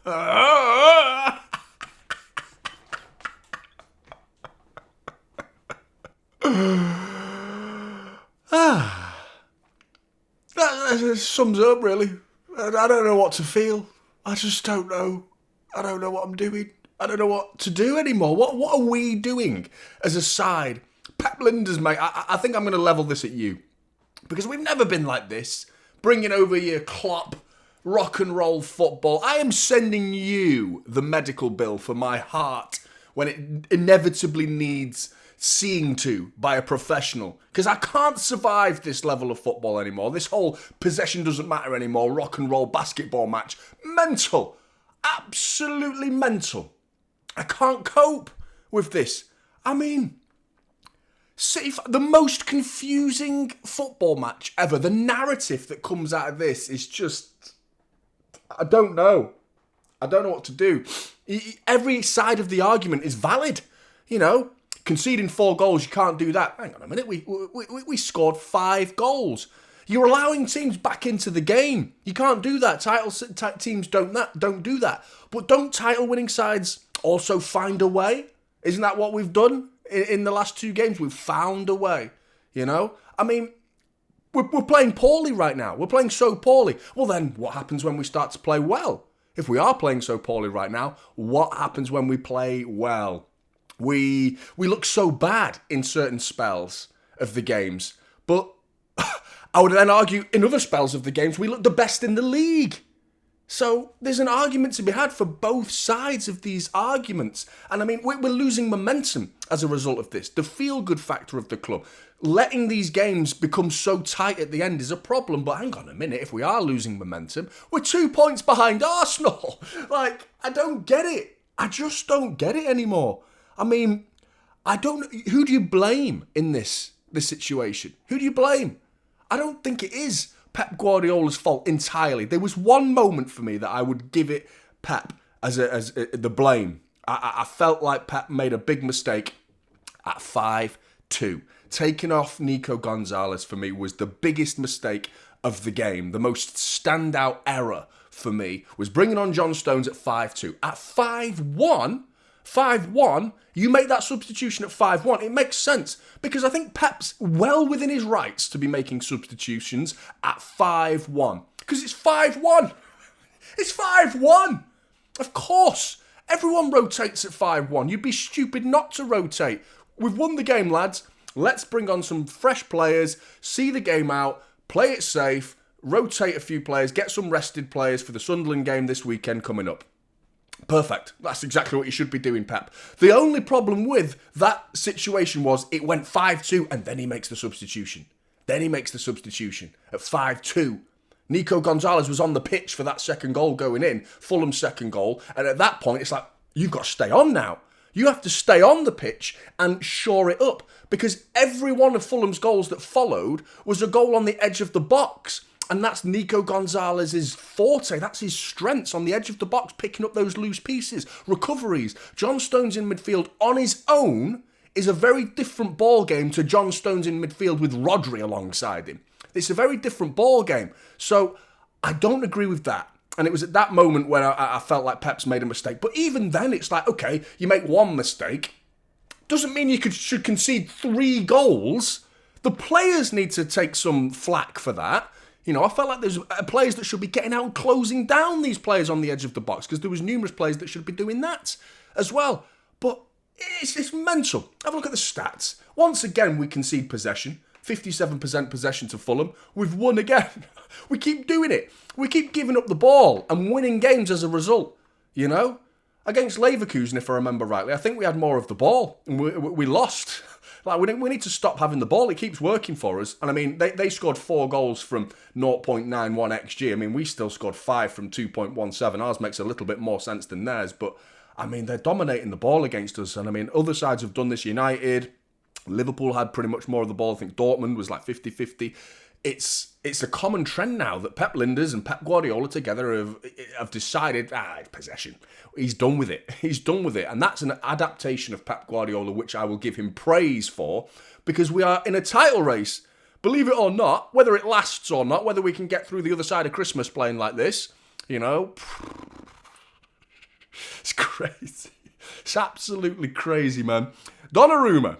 That sums it up, really. I don't know what to feel. I just don't know. I don't know what I'm doing. I don't know what to do anymore. What are we doing as a side? Pep Linders, mate, I think I'm going to level this at you. Because we've never been like this. Bringing over your Klopp, rock and roll football. I am sending you the medical bill for my heart when it inevitably needs seeing to by a professional. Because I can't survive this level of football anymore. This whole possession doesn't matter anymore, rock and roll basketball match. Mental. Absolutely mental. I can't cope with this. I mean, the most confusing football match ever. The narrative that comes out of this is just... I don't know. I don't know what to do. Every side of the argument is valid. You know, conceding 4 goals, you can't do that. Hang on a minute, we scored 5 goals. You're allowing teams back into the game. You can't do that. Teams don't do that. But don't title-winning sides also find a way? Isn't that what we've done in the last 2 games? We've found a way, you know? I mean, we're playing poorly right now. We're playing so poorly. Well, then what happens when we start to play well? If we are playing so poorly right now, what happens when we play well? We look so bad in certain spells of the games, but I would then argue in other spells of the games, we look the best in the league. So there's an argument to be had for both sides of these arguments. And I mean, we're losing momentum as a result of this. The feel-good factor of the club. Letting these games become so tight at the end is a problem. But hang on a minute, if we are losing momentum, we're 2 points behind Arsenal. Like, I don't get it. I just don't get it anymore. I mean, who do you blame in this situation? Who do you blame? I don't think it is Pep Guardiola's fault entirely. There was one moment for me that I would give it Pep as the blame. I felt like Pep made a big mistake at 5-2. Taking off Nico Gonzalez for me was the biggest mistake of the game. The most standout error for me was bringing on John Stones at 5-2. At 5-1, you make that substitution at 5-1. It makes sense because I think Pep's well within his rights to be making substitutions at 5-1 because it's 5-1. It's 5-1. Of course, everyone rotates at 5-1. You'd be stupid not to rotate. We've won the game, lads. Let's bring on some fresh players, see the game out, play it safe, rotate a few players, get some rested players for the Sunderland game this weekend coming up. Perfect. That's exactly what you should be doing, Pep. The only problem with that situation was it went 5-2 and then he makes the substitution. At 5-2. Nico Gonzalez was on the pitch for that second goal going in, Fulham's second goal, and at that point it's like, you've got to stay on now. You have to stay on the pitch and shore it up because every one of Fulham's goals that followed was a goal on the edge of the box. And that's Nico Gonzalez's forte. That's his strengths on the edge of the box, picking up those loose pieces, recoveries. John Stones in midfield on his own is a very different ball game to John Stones in midfield with Rodri alongside him. It's a very different ball game. So I don't agree with that. And it was at that moment when I felt like Pep's made a mistake. But even then, it's like, okay, you make one mistake. Doesn't mean you should concede 3 goals. The players need to take some flack for that. You know, I felt like there's players that should be getting out and closing down these players on the edge of the box because there was numerous players that should be doing that as well. But it's mental. Have a look at the stats. Once again, we concede possession. 57% possession to Fulham. We've won again. We keep doing it. We keep giving up the ball and winning games as a result, you know? Against Leverkusen, if I remember rightly, I think we had more of the ball and we lost. Like, we need to stop having the ball. It keeps working for us. And I mean, they scored 4 goals from 0.91 XG. I mean, we still scored 5 from 2.17. Ours makes a little bit more sense than theirs. But, I mean, they're dominating the ball against us. And I mean, other sides have done this. United, Liverpool had pretty much more of the ball. I think Dortmund was like 50-50. It's a common trend now that Pep Linders and Pep Guardiola together have decided, possession. He's done with it. He's done with it. And that's an adaptation of Pep Guardiola, which I will give him praise for, because we are in a title race. Believe it or not, whether it lasts or not, whether we can get through the other side of Christmas playing like this, you know, It's crazy. It's absolutely crazy, man. Donnarumma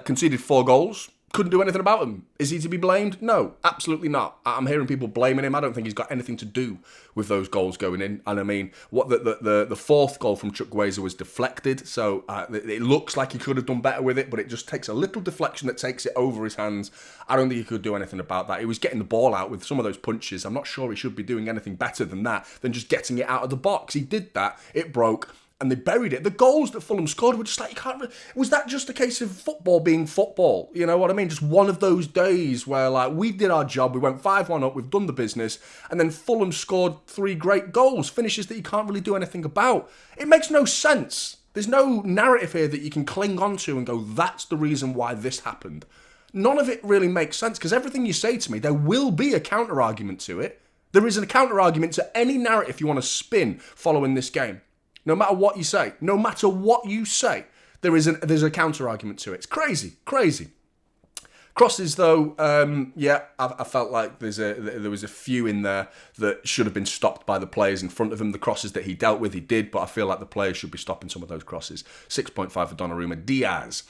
conceded 4 goals. Couldn't do anything about him. Is he to be blamed? No, absolutely not. I'm hearing people blaming him. I don't think he's got anything to do with those goals going in. And I mean, what the fourth goal from Chukwueze was deflected, so it looks like he could have done better with it, but it just takes a little deflection that takes it over his hands. I don't think he could do anything about that. He was getting the ball out with some of those punches. I'm not sure he should be doing anything better than that, than just getting it out of the box. He did that. It broke. And they buried it. The goals that Fulham scored were just like, you can't. Was that just a case of football being football? You know what I mean? Just one of those days where, like, we did our job, we went 5-1 up, we've done the business, and then Fulham scored 3 great goals, finishes that you can't really do anything about. It makes no sense. There's no narrative here that you can cling on to and go, that's the reason why this happened. None of it really makes sense, because everything you say to me, there will be a counter-argument to it. There is a counter-argument to any narrative you want to spin following this game. No matter what you say, there's a counter-argument to it. It's crazy. Crosses, though, I felt like there was a few in there that should have been stopped by the players in front of him. The crosses that he dealt with, he did, but I feel like the players should be stopping some of those crosses. 6.5 for Donnarumma. Diaz.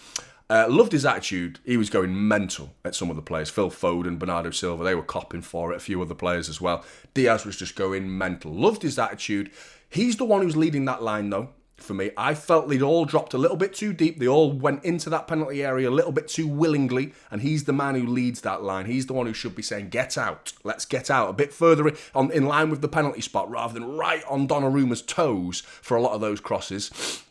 Loved his attitude. He was going mental at some of the players. Phil Foden, Bernardo Silva, they were copping for it. A few other players as well. Diaz was just going mental. Loved his attitude. He's the one who's leading that line, though, for me. I felt they'd all dropped a little bit too deep. They all went into that penalty area a little bit too willingly, and he's the man who leads that line. He's the one who should be saying, get out. Let's get out. A bit further in line with the penalty spot rather than right on Donnarumma's toes for a lot of those crosses.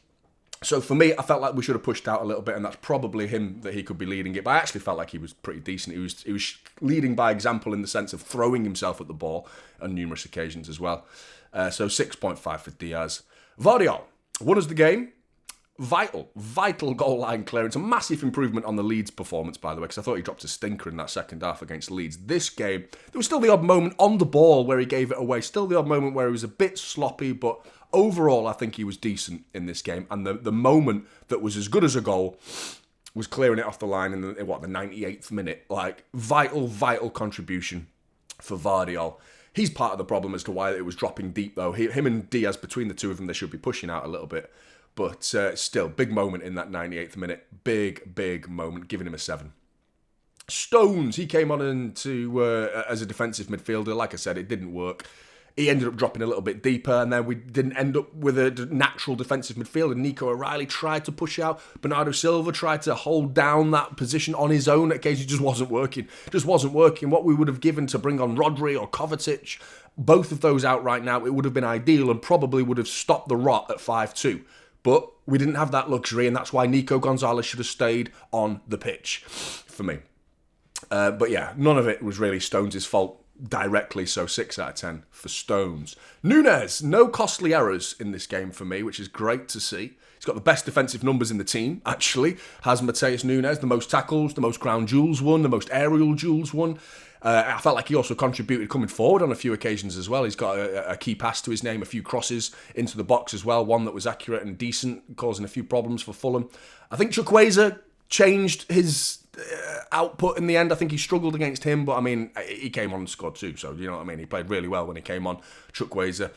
So for me, I felt like we should have pushed out a little bit, and that's probably him that he could be leading it. But I actually felt like he was pretty decent. He was leading by example in the sense of throwing himself at the ball on numerous occasions as well. So 6.5 for Diaz. Vardiol won us the game. Vital goal line clearance. A massive improvement on the Leeds performance, by the way, because I thought he dropped a stinker in that second half against Leeds. This game, there was still the odd moment on the ball where he gave it away. Still the odd moment where he was a bit sloppy, but overall, I think he was decent in this game. And the moment that was as good as a goal was clearing it off the line in the 98th minute. Like, vital contribution for Vardiol. He's part of the problem as to why it was dropping deep, though. Him and Diaz, between the two of them, they should be pushing out a little bit. But still, big moment in that 98th minute. Big moment, giving him a 7. Stones, he came on as a defensive midfielder. Like I said, it didn't work. He ended up dropping a little bit deeper, and then we didn't end up with a natural defensive midfielder. Nico O'Reilly tried to push out. Bernardo Silva tried to hold down that position on his own. At occasion, it just wasn't working. What we would have given to bring on Rodri or Kovacic, both of those out right now, it would have been ideal and probably would have stopped the rot at 5-2. But we didn't have that luxury, and that's why Nico Gonzalez should have stayed on the pitch for me. But yeah, none of it was really Stones' fault directly, so 6 out of 10 for Stones. Núñez, no costly errors in this game for me, which is great to see. He's got the best defensive numbers in the team, actually. Has Matheus Núñez, the most tackles, the most ground duels won, the most aerial duels won. I felt like he also contributed coming forward on a few occasions as well. He's got a key pass to his name, a few crosses into the box as well, one that was accurate and decent, causing a few problems for Fulham. I think Chukwueze changed his output in the end. I think he struggled against him, but I mean, he came on and scored too, so you know what I mean? He played really well when he came on, Chukwueze.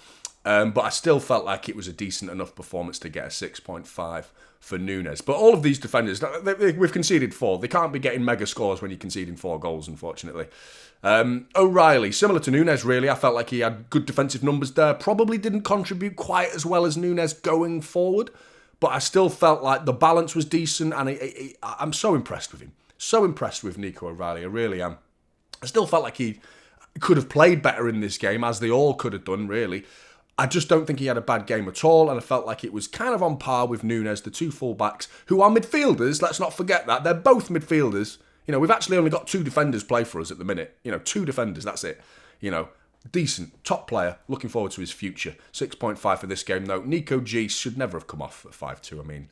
But I still felt like it was a decent enough performance to get a 6.5 for Núñez. But all of these defenders, we've conceded 4. They can't be getting mega scores when you're conceding 4 goals, unfortunately. O'Reilly, similar to Núñez, really. I felt like he had good defensive numbers there. Probably didn't contribute quite as well as Núñez going forward, but I still felt like the balance was decent, and I'm so impressed with him. So impressed with Nico O'Reilly, I really am. I still felt like he could have played better in this game, as they all could have done, really. I just don't think he had a bad game at all, and I felt like it was kind of on par with Núñez, the 2 full-backs, who are midfielders. Let's not forget that. They're both midfielders. You know, we've actually only got 2 defenders play for us at the minute. You know, 2 defenders, that's it. You know, decent, top player, looking forward to his future. 6.5 for this game, though. Nico G should never have come off at 5-2, I mean.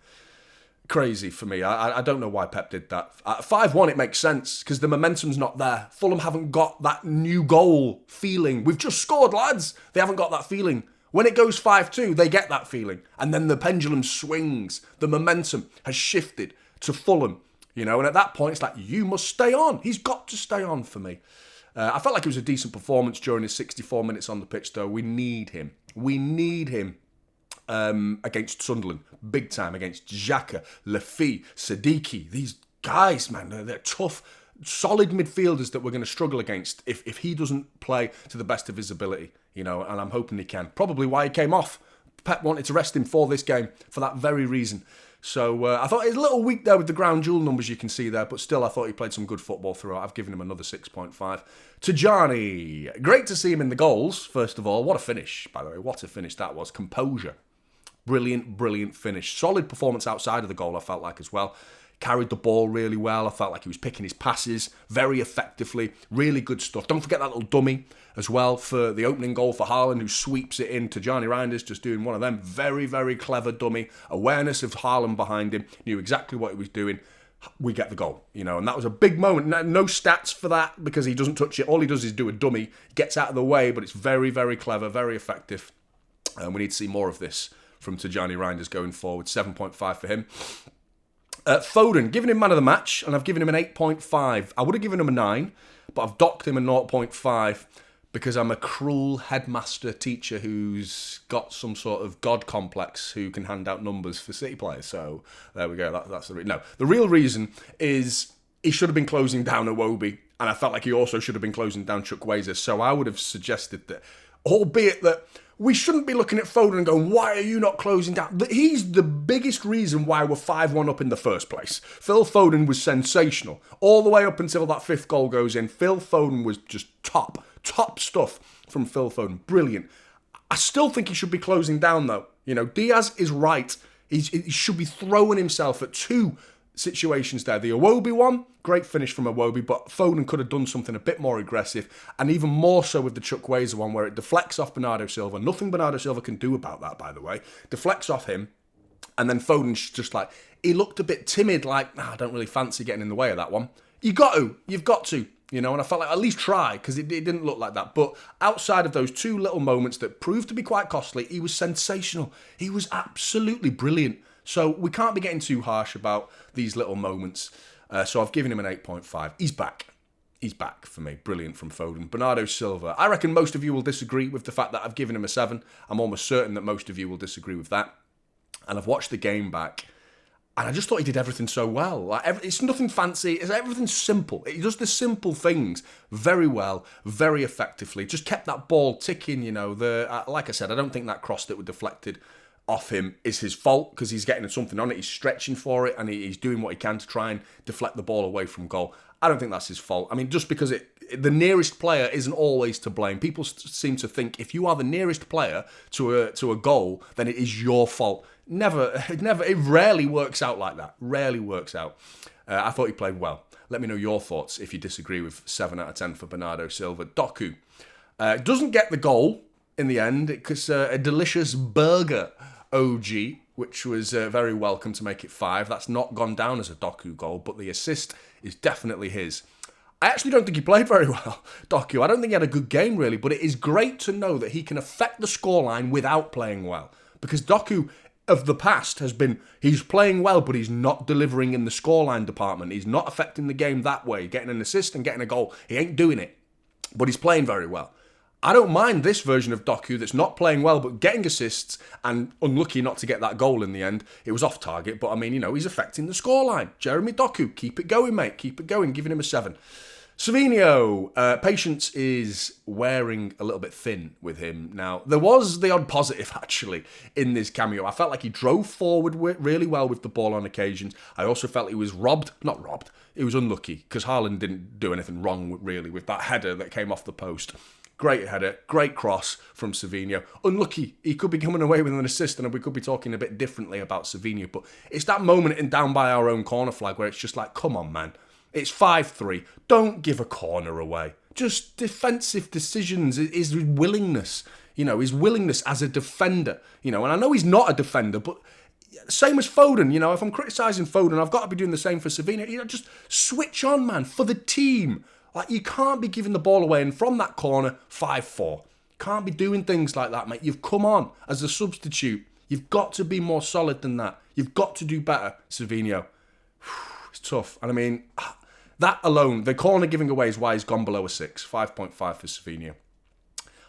Crazy for me. I don't know why Pep did that. At 5-1, it makes sense, because the momentum's not there. Fulham haven't got that new goal feeling. We've just scored, lads. They haven't got that feeling. When it goes 5-2, they get that feeling. And then the pendulum swings. The momentum has shifted to Fulham. You know, and at that point, it's like, you must stay on. He's got to stay on for me. I felt like it was a decent performance during his 64 minutes on the pitch, though. We need him. We need him against Sunderland, big time against Xhaka, Lafi, Siddiqui. These guys, man, they're tough, solid midfielders that we're going to struggle against if he doesn't play to the best of his ability, and I'm hoping he can. Probably why he came off. Pep wanted to rest him for this game for that very reason. So I thought he was a little weak there with the ground jewel numbers you can see there, but still I thought he played some good football throughout. I've given him another 6.5. Tijani, great to see him in the goals, first of all. What a finish, by the way. What a finish that was. Composure. Brilliant finish. Solid performance outside of the goal, I felt like, as well. Carried the ball really well. I felt like he was picking his passes very effectively. Really good stuff. Don't forget that little dummy as well for the opening goal for Haaland, who sweeps it in to Tijani Reinders, just doing one of them. Very clever dummy. Awareness of Haaland behind him. Knew exactly what he was doing. We get the goal, and that was a big moment. No stats for that because he doesn't touch it. All he does is do a dummy, gets out of the way, but it's very clever, very effective. And we need to see more of this from Tijani Reinders going forward. 7.5 for him. Foden, giving him man of the match, and I've given him an 8.5. I would have given him a 9, but I've docked him a 0.5 because I'm a cruel headmaster teacher who's got some sort of god complex who can hand out numbers for City players. So there we go. That's the reason. No, the real reason is he should have been closing down Iwobi, and I felt like he also should have been closing down Chukwueze. So I would have suggested that, albeit that we shouldn't be looking at Foden and going, why are you not closing down? He's the biggest reason why we're 5-1 up in the first place. Phil Foden was sensational. All the way up until that 5th goal goes in, Phil Foden was just top stuff from Phil Foden. Brilliant. I still think he should be closing down, though. Diaz is right. He should be throwing himself at 2 situations there. The Iwobi one, great finish from Iwobi, but Foden could have done something a bit more aggressive, and even more so with the Chukwueze one where it deflects off Bernardo Silva. Nothing Bernardo Silva can do about that, by the way. Deflects off him, and then Foden's just like, he looked a bit timid, like, I don't really fancy getting in the way of that one. You've got to, and I felt like at least try, because it didn't look like that. But outside of those 2 little moments that proved to be quite costly, he was sensational. He was absolutely brilliant. So we can't be getting too harsh about these little moments. So I've given him an 8.5. He's back. He's back for me. Brilliant from Foden. Bernardo Silva. I reckon most of you will disagree with the fact that I've given him a 7. I'm almost certain that most of you will disagree with that. And I've watched the game back, and I just thought he did everything so well. It's nothing fancy. It's everything simple. He does the simple things very well, very effectively. Just kept that ball ticking. Like I said, I don't think that cross that was deflected off him is his fault because he's getting something on it. He's stretching for it and he's doing what he can to try and deflect the ball away from goal. I don't think that's his fault. I mean, just because the nearest player isn't always to blame. People seem to think if you are the nearest player to a goal, then it is your fault. It rarely works out like that. Rarely works out. I thought he played well. Let me know your thoughts if you disagree with 7 out of 10 for Bernardo Silva. Doku doesn't get the goal in the end because a delicious burger OG, which was very welcome to make it 5. That's not gone down as a Doku goal, but the assist is definitely his. I actually don't think he played very well, Doku. I don't think he had a good game, really, but it is great to know that he can affect the scoreline without playing well. Because Doku of the past he's playing well, but he's not delivering in the scoreline department. He's not affecting the game that way, getting an assist and getting a goal. He ain't doing it, but he's playing very well. I don't mind this version of Doku that's not playing well but getting assists and unlucky not to get that goal in the end. It was off target, but I mean, he's affecting the scoreline. Jeremy Doku, keep it going, mate. Keep it going. Giving him a 7. Savinho, patience is wearing a little bit thin with him now. There was the odd positive, actually, in this cameo. I felt like he drove forward really well with the ball on occasions. I also felt he was not robbed. He was unlucky because Haaland didn't do anything wrong, really, with that header that came off the post. Great header, great cross from Savinho. Unlucky, he could be coming away with an assist and we could be talking a bit differently about Savinho, but it's that moment in down by our own corner flag where it's just like, come on, man. It's 5-3. Don't give a corner away. Just defensive decisions, his willingness, his willingness as a defender, and I know he's not a defender, but same as Foden, if I'm criticising Foden, I've got to be doing the same for Savinho. Just switch on, man, for the team. Like, you can't be giving the ball away and from that corner, 5-4. Can't be doing things like that, mate. You've come on as a substitute. You've got to be more solid than that. You've got to do better, Savinho. It's tough. And I mean, that alone, the corner giving away is why he's gone below a 6. 5.5 for Savinho.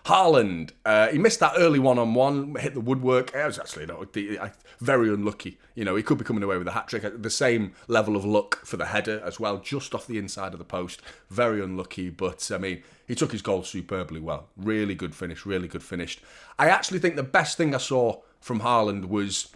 Haaland, he missed that early one-on-one, hit the woodwork. It was actually very unlucky. You know, he could be coming away with a hat-trick. The same level of luck for the header as well, just off the inside of the post. Very unlucky, but, I mean, he took his goal superbly well. Really good finish, really good finish. I actually think the best thing I saw from Haaland was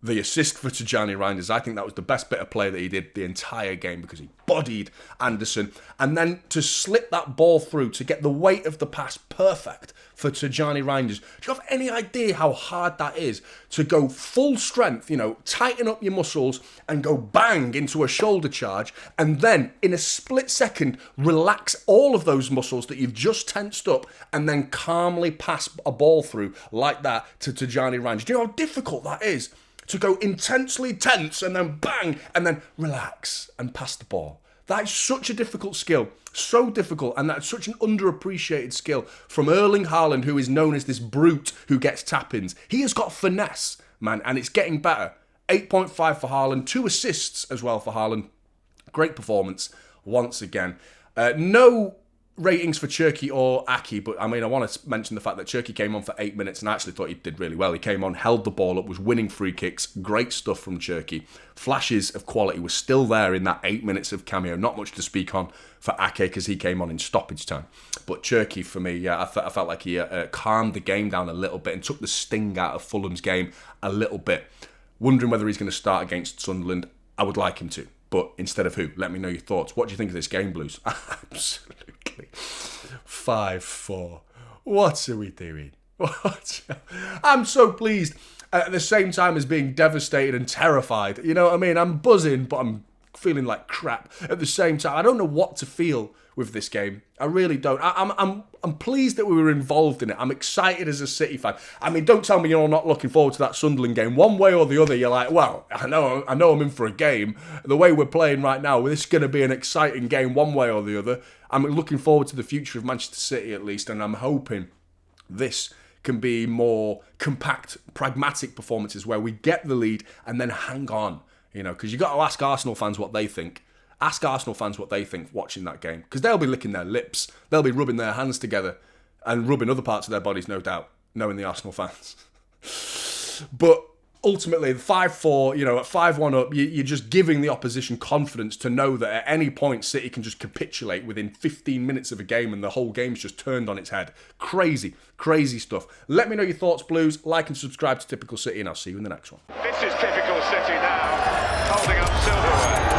the assist for Tijjani Reinders. I think that was the best bit of play that he did the entire game because he bodied Anderson. And then to slip that ball through, to get the weight of the pass perfect for Tijjani Reinders. Do you have any idea how hard that is? To go full strength, you know, tighten up your muscles and go bang into a shoulder charge. And then in a split second, relax all of those muscles that you've just tensed up and then calmly pass a ball through like that to Tijjani Reinders. Do you know how difficult that is? To go intensely tense and then bang and then relax and pass the ball. That is such a difficult skill. So difficult, and that's such an underappreciated skill from Erling Haaland, who is known as this brute who gets tap-ins. He has got finesse, man, and it's getting better. 8.5 for Haaland, 2 assists as well for Haaland. Great performance once again. No ratings for Cherki or Aki, but I mean, I want to mention the fact that Cherki came on for 8 minutes and I actually thought he did really well. He came on, held the ball up, was winning free kicks. Great stuff from Cherki. Flashes of quality were still there in that 8 minutes of cameo. Not much to speak on for Ake because he came on in stoppage time. But Cherki, for me, yeah, I felt like he calmed the game down a little bit and took the sting out of Fulham's game a little bit. Wondering whether he's going to start against Sunderland. I would like him to. But instead of who? Let me know your thoughts. What do you think of this game, Blues? Absolutely. 5-4. What are we doing? I'm so pleased at the same time as being devastated and terrified. You know what I mean? I'm buzzing, but I'm feeling like crap at the same time. I don't know what to feel with this game. I really don't. I'm pleased that we were involved in it. I'm excited as a City fan. I mean, don't tell me you're not looking forward to that Sunderland game. One way or the other, you're like, well, I know I'm in for a game. The way we're playing right now, this is going to be an exciting game one way or the other. I'm looking forward to the future of Manchester City at least, and I'm hoping this can be more compact, pragmatic performances where we get the lead and then hang on. You know, because you've got to ask Arsenal fans what they think. Ask Arsenal fans what they think watching that game. Because they'll be licking their lips. They'll be rubbing their hands together and rubbing other parts of their bodies, no doubt, knowing the Arsenal fans. But ultimately, 5-4, you know, at 5-1 up, you're just giving the opposition confidence to know that at any point City can just capitulate within 15 minutes of a game and the whole game's just turned on its head. Crazy, crazy stuff. Let me know your thoughts, Blues. Like and subscribe to Typical City, and I'll see you in the next one. This is Typical City now, holding up silverware.